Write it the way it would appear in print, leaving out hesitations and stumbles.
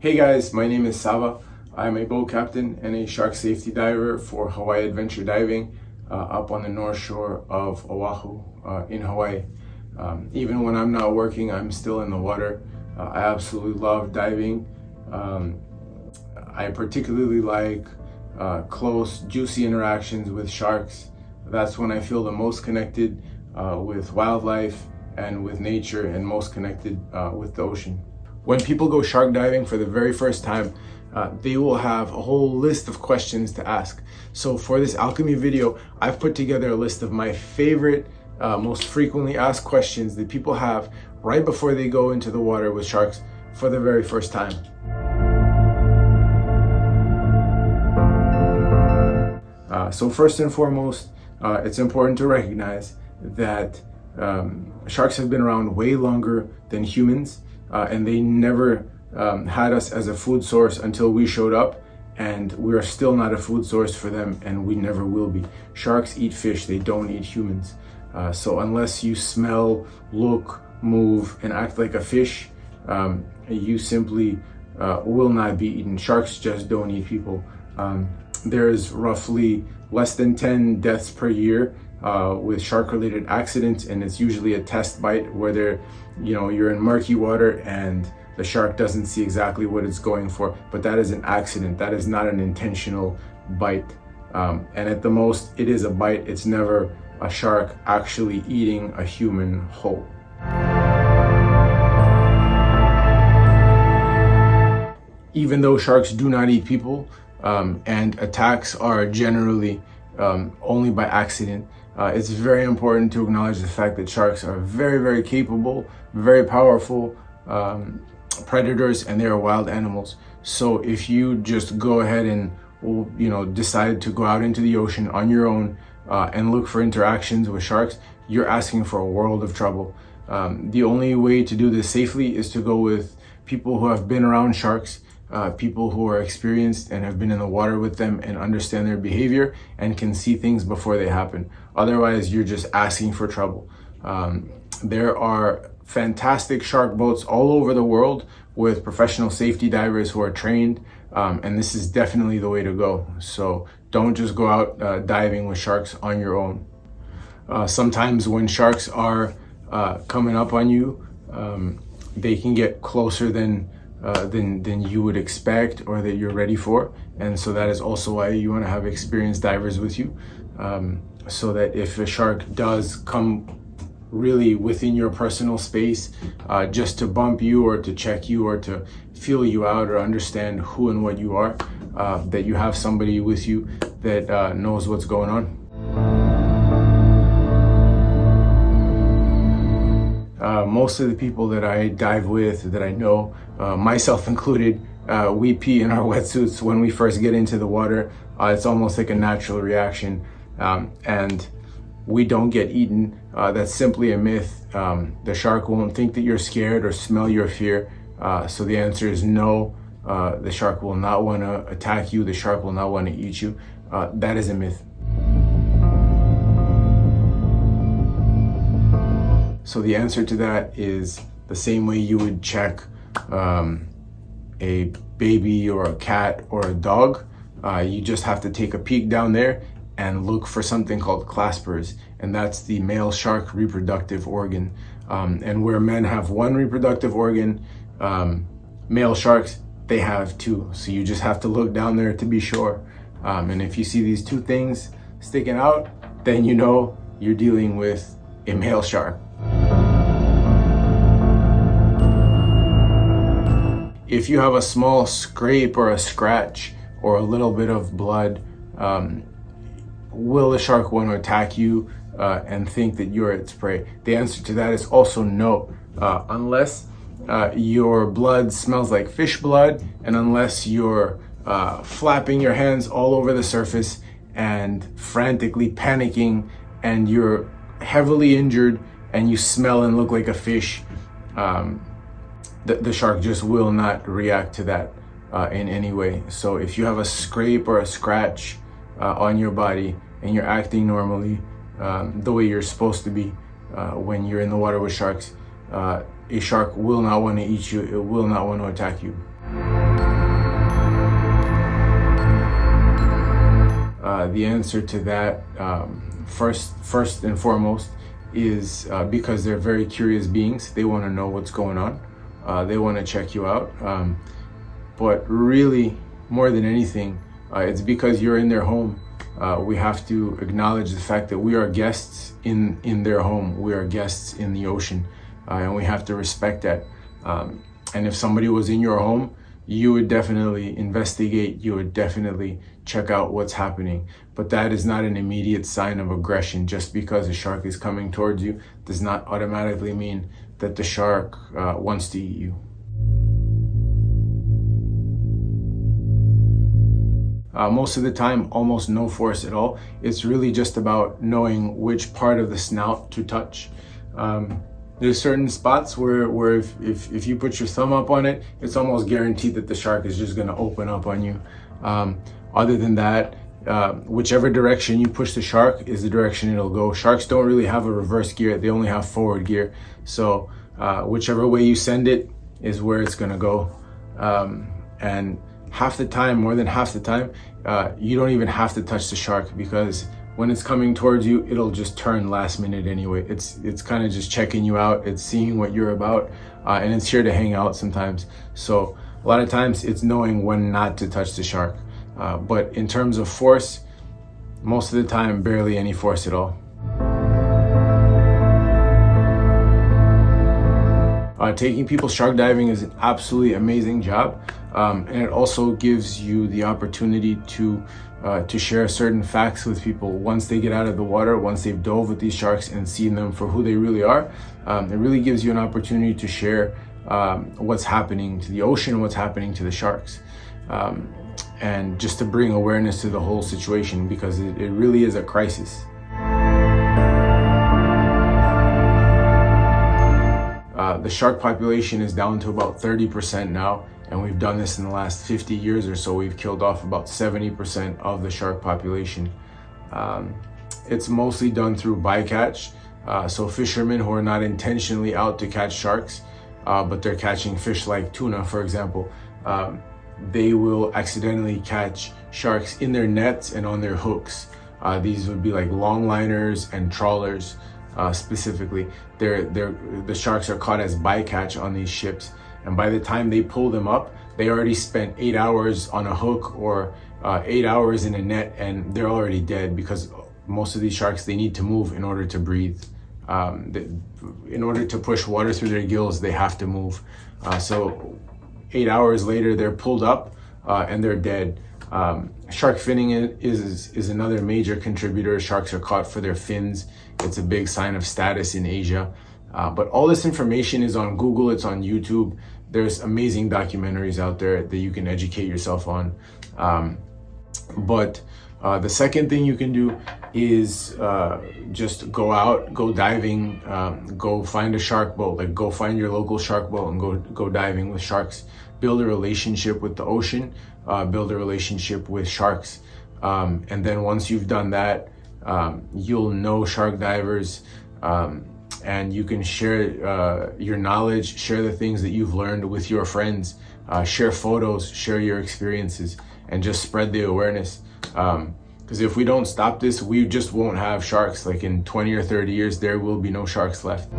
Hey guys, my name is Sava. I'm a boat captain and a shark safety diver for Hawaii Adventure Diving up on the north shore of Oahu in Hawaii. Even when I'm not working, I'm still in the water. I absolutely love diving. I particularly like close, juicy interactions with sharks. That's when I feel the most connected with wildlife and with nature, and most connected with the ocean. When people go shark diving for the very first time, they will have a whole list of questions to ask. So for this alchemy video, I've put together a list of my favorite, most frequently asked questions that people have right before they go into the water with sharks for the very first time. So first and foremost, it's important to recognize that sharks have been around way longer than humans. And they never had us as a food source until we showed up, and we are still not a food source for them, and we never will be. Sharks eat fish, they don't eat humans. So unless you smell, look, move, and act like a fish, you simply will not be eaten. Sharks just don't eat people. There's roughly less than 10 deaths per year with shark-related accidents, and it's usually a test bite where you're in murky water and the shark doesn't see exactly what it's going for, but that is an accident. That is not an intentional bite. And at the most, it is a bite. It's never a shark actually eating a human whole. Even though sharks do not eat people, and attacks are generally only by accident, it's very important to acknowledge the fact that sharks are very, very capable, very powerful predators, and they are wild animals. So if you just go ahead and decide to go out into the ocean on your own and look for interactions with sharks, you're asking for a world of trouble. The only way to do this safely is to go with people who have been around sharks, people who are experienced and have been in the water with them and understand their behavior and can see things before they happen. Otherwise, you're just asking for trouble. There are fantastic shark boats all over the world with professional safety divers who are trained, and this is definitely the way to go. So don't just go out diving with sharks on your own. Sometimes when sharks are coming up on you, they can get closer than you would expect or that you're ready for. And so that is also why you want to have experienced divers with you, so that if a shark does come really within your personal space, just to bump you or to check you or to feel you out or understand who and what you are, that you have somebody with you that knows what's going on. Most of the people that I dive with, that I know, myself included, we pee in our wetsuits when we first get into the water. It's almost like a natural reaction, and we don't get eaten. That's simply a myth. The shark won't think that you're scared or smell your fear. So the answer is no. The shark will not want to attack you. The shark will not want to eat you. That is a myth. So the answer to that is the same way you would check a baby or a cat or a dog. You just have to take a peek down there and look for something called claspers, and that's the male shark reproductive organ. And where men have one reproductive organ, male sharks, they have two. So you just have to look down there to be sure. And if you see these two things sticking out, then you know you're dealing with a male shark. If you have a small scrape or a scratch or a little bit of blood, will the shark want to attack you and think that you're its prey? The answer to that is also no, unless your blood smells like fish blood, and unless you're flapping your hands all over the surface and frantically panicking and you're heavily injured and you smell and look like a fish. The shark just will not react to that in any way. So if you have a scrape or a scratch on your body and you're acting normally, the way you're supposed to be when you're in the water with sharks, a shark will not want to eat you. It will not want to attack you. The answer to that, first and foremost, is because they're very curious beings. They want to know what's going on. They want to check you out. But really, more than anything, it's because you're in their home. We have to acknowledge the fact that we are guests in their home. We are guests in the ocean, and we have to respect that. And if somebody was in your home, you would definitely investigate. You would definitely check out what's happening. But that is not an immediate sign of aggression. Just because a shark is coming towards you does not automatically mean that the shark wants to eat you. Most of the time, almost no force at all. It's really just about knowing which part of the snout to touch. There's certain spots where if you put your thumb up on it, it's almost guaranteed that the shark is just gonna open up on you. Other than that, whichever direction you push the shark is the direction it'll go. Sharks don't really have a reverse gear, they only have forward gear. So whichever way you send it is where it's gonna go. And half the time, more than half the time, you don't even have to touch the shark, because when it's coming towards you, it'll just turn last minute anyway. It's kind of just checking you out. It's seeing what you're about, and it's here to hang out sometimes. So a lot of times it's knowing when not to touch the shark. But in terms of force, most of the time, barely any force at all. Taking people shark diving is an absolutely amazing job, and it also gives you the opportunity to share certain facts with people once they get out of the water, once they've dove with these sharks and seen them for who they really are. It really gives you an opportunity to share what's happening to the ocean, what's happening to the sharks, and just to bring awareness to the whole situation, because it really is a crisis. The shark population is down to about 30% now, and we've done this in the last 50 years or so. We've killed off about 70% of the shark population. It's mostly done through bycatch. So fishermen who are not intentionally out to catch sharks, but they're catching fish like tuna, for example, they will accidentally catch sharks in their nets and on their hooks. These would be like longliners and trawlers. Specifically, the sharks are caught as bycatch on these ships, and by the time they pull them up, they already spent 8 hours on a hook or 8 hours in a net, and they're already dead, because most of these sharks, they need to move in order to breathe. In order to push water through their gills, they have to move. So 8 hours later, they're pulled up and they're dead. Shark finning is another major contributor. Sharks are caught for their fins. It's a big sign of status in Asia. But all this information is on Google, it's on YouTube. There's amazing documentaries out there that you can educate yourself on. But the second thing you can do is just go out, go diving, go find a shark boat, like go find your local shark boat and go diving with sharks. Build a relationship with the ocean, build a relationship with sharks. And then once you've done that, you'll know shark divers, and you can share your knowledge, share the things that you've learned with your friends, share photos, share your experiences, and just spread the awareness. Because if we don't stop this, we just won't have sharks. Like in 20 or 30 years, there will be no sharks left.